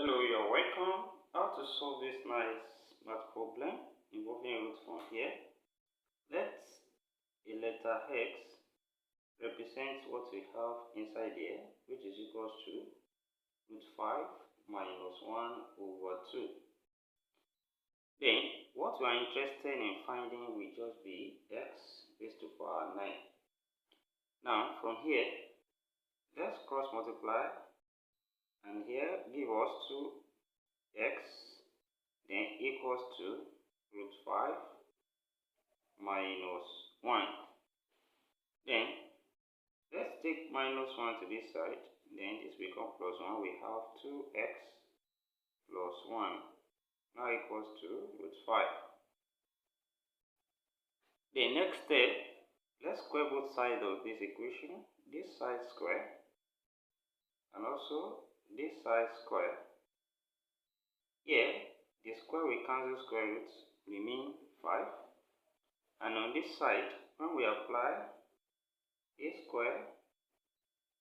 Hello, you're welcome. How to solve this nice math problem involving roots from here. Let a letter X represent what we have inside here, which is equals to root 5 minus 1 over 2. Then, what we are interested in finding will just be x raised to power 9. Now, from here, let's cross multiply, and here give us 2x, then equals to root 5 minus 1. Then let's take minus 1 to this side, then this becomes plus 1. We have 2x plus 1 now equals to root 5. The next step, let's square both sides of this equation. This side square and also this side square. Here the square will cancel square roots, remain 5. And on this side, when we apply a square,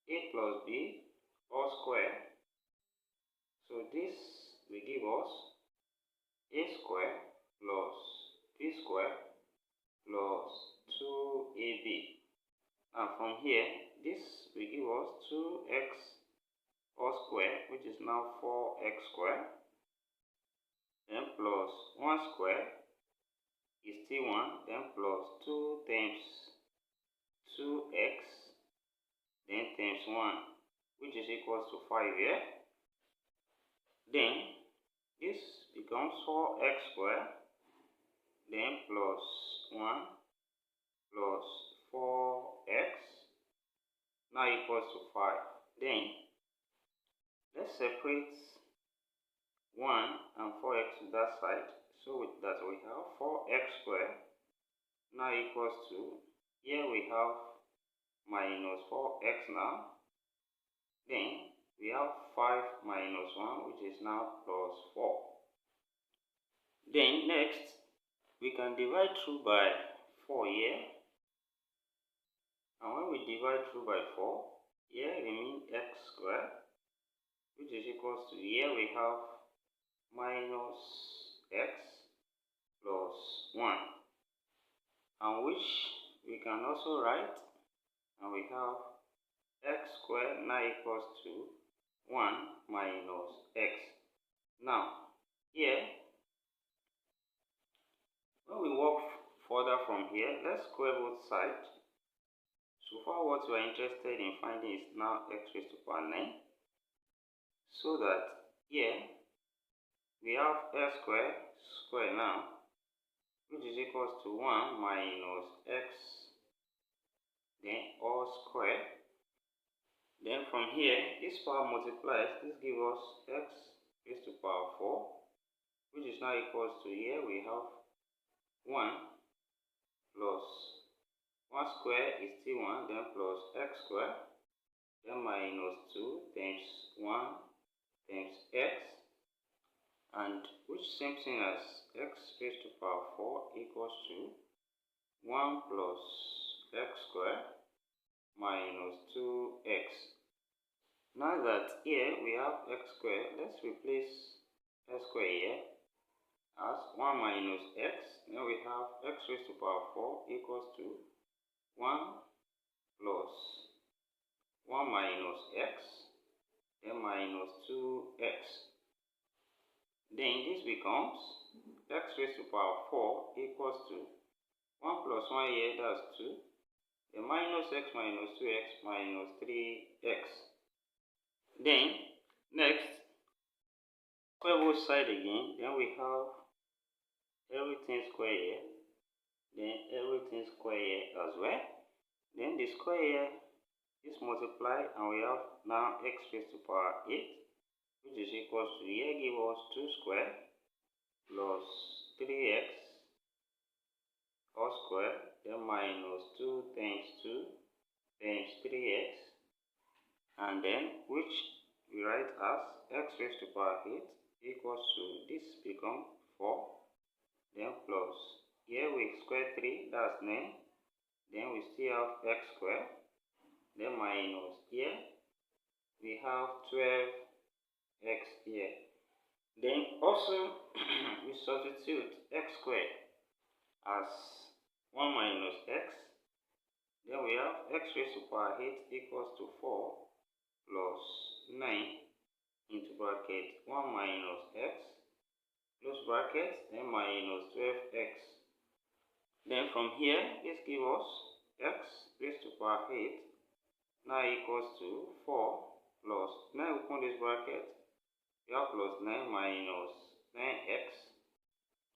a plus b all square, so this will give us a square plus b square plus 2ab. And from here, this will give us 2x all square, which is now 4x square, then plus 1 square is still 1, then plus 2 times 2x, then times 1, which is equals to 5 here. Then this becomes 4x square, then plus 1 plus 4x now equals to 5. Then let's separate 1 and 4x to that side, so with that we have 4x square now equals to, here we have minus 4x now, then we have 5 minus 1, which is now plus 4. Then next, we can divide through by 4 here, and when we divide through by 4, here remain x square, which is equals to, here we have minus x plus 1, and which we can also write, and we have x squared now equals to 1 minus x. Now, here, when we walk further from here, let's square both sides. So far, what we are interested in finding is now x raised to power 9. So that here, we have x square now, which is equals to 1 minus x, then all square. Then from here, this power multiplies, this gives us x raised to power 4, which is now equals to, here we have 1 plus 1 square is still 1, then plus x square, then minus 2 times 1 times x, and which same thing as x raised to power 4 equals to 1 plus x square minus 2x. Now that here we have x square, let's replace x square here as 1 minus x. Now we have x raised to power 4 equals to 1 plus 1 minus x, then minus 2x. Then this becomes x raised to power 4 equals to 1 plus 1 here, that's 2. Then minus x minus 2x minus 3x. Then next, square both sides again. Then we have everything square here, then everything square here as well. Then the square here is multiplied, and we have now x raised to power 8, which is equals to, here give us 2 square plus 3x all square, then minus 2 times 2 times 3x, and then which we write as x raised to power 8 equals to, this become 4, then plus, here we square 3, that's 9, then we still have x square, then minus, here we have 12x here, Then also we substitute x squared as 1 minus x. Then we have x raised to power 8 equals to 4 plus 9 into bracket 1 minus x, close bracket, then minus 12x. Then from here, this gives us x raised to power 8 now equals to 4 plus 9, open this bracket, we have plus 9 minus 9x,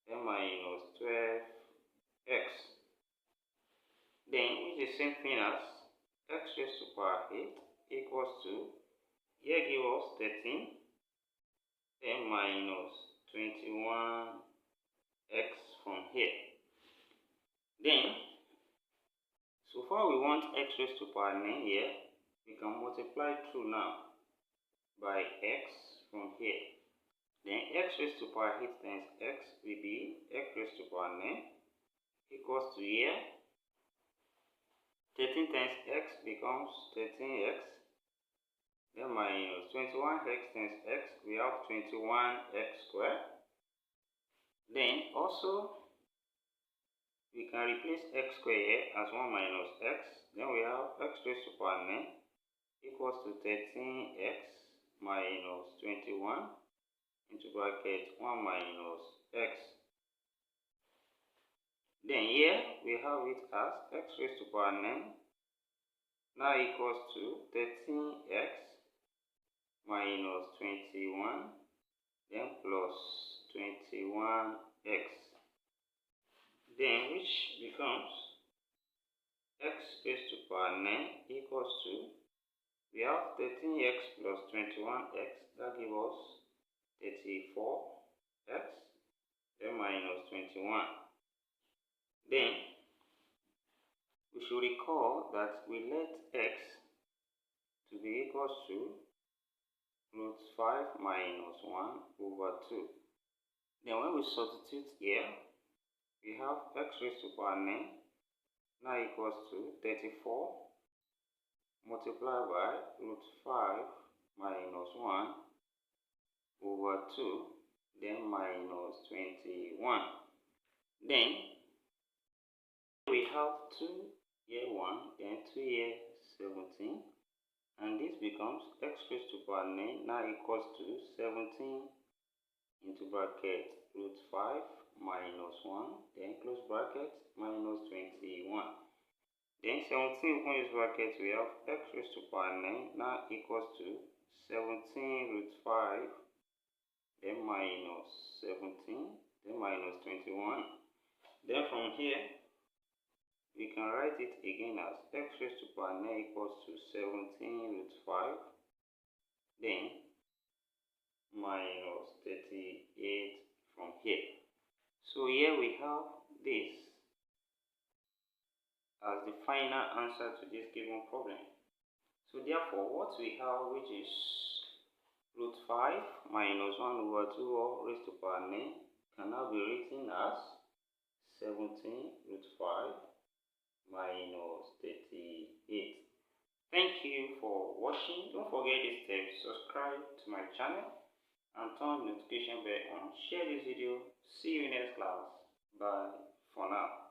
then minus 12x. Then which is the same thing as x raised to power 8 equals to, here give us 13, then minus 21x from here. Then, so far we want x raised to power 9 here, we can multiply through now by x from here. Then x raised to power 8 times x will be x raised to power 9 equals to here. 13 times x becomes 13x. Then minus 21x times x, we have 21x squared. Then also we can replace x squared here as 1 minus x. Then we have x raised to power 9 equals to 13x minus 21 into bracket 1 minus x. Then here we have it as x raised to power 9 now equals to 13x minus 21 then plus 21x. Then which becomes x raised to power 9 equals to, we have 13x plus 21x, that gives us 34x, then minus 21. Then we should recall that we let x to be equals to root 5 minus 1 over 2. Then when we substitute here, we have x raised to power 9 now equals to 34 multiplied by root 5 minus 1 over 2, then minus 21. Then we have 2 here 1, then 2 here 17, and this becomes x raised to power 9 now equals to 17 into bracket root 5 minus 1, then close bracket minus 21. Then 17 open this bracket, we have x raised to power 9 now equals to 17 root 5, then minus 17, then minus 21. Then from here, we can write it again as x raised to power 9 equals to 17 root 5, then minus 38 from here. So here we have this as the final answer to this given problem. So therefore, what we have, which is root 5 minus 1 over 2 all raised to power 9, can now be written as 17 root 5 minus 38. Thank you for watching. Don't forget this step, subscribe to my channel and turn the notification bell on. Share this video. See you in next class. Bye for now.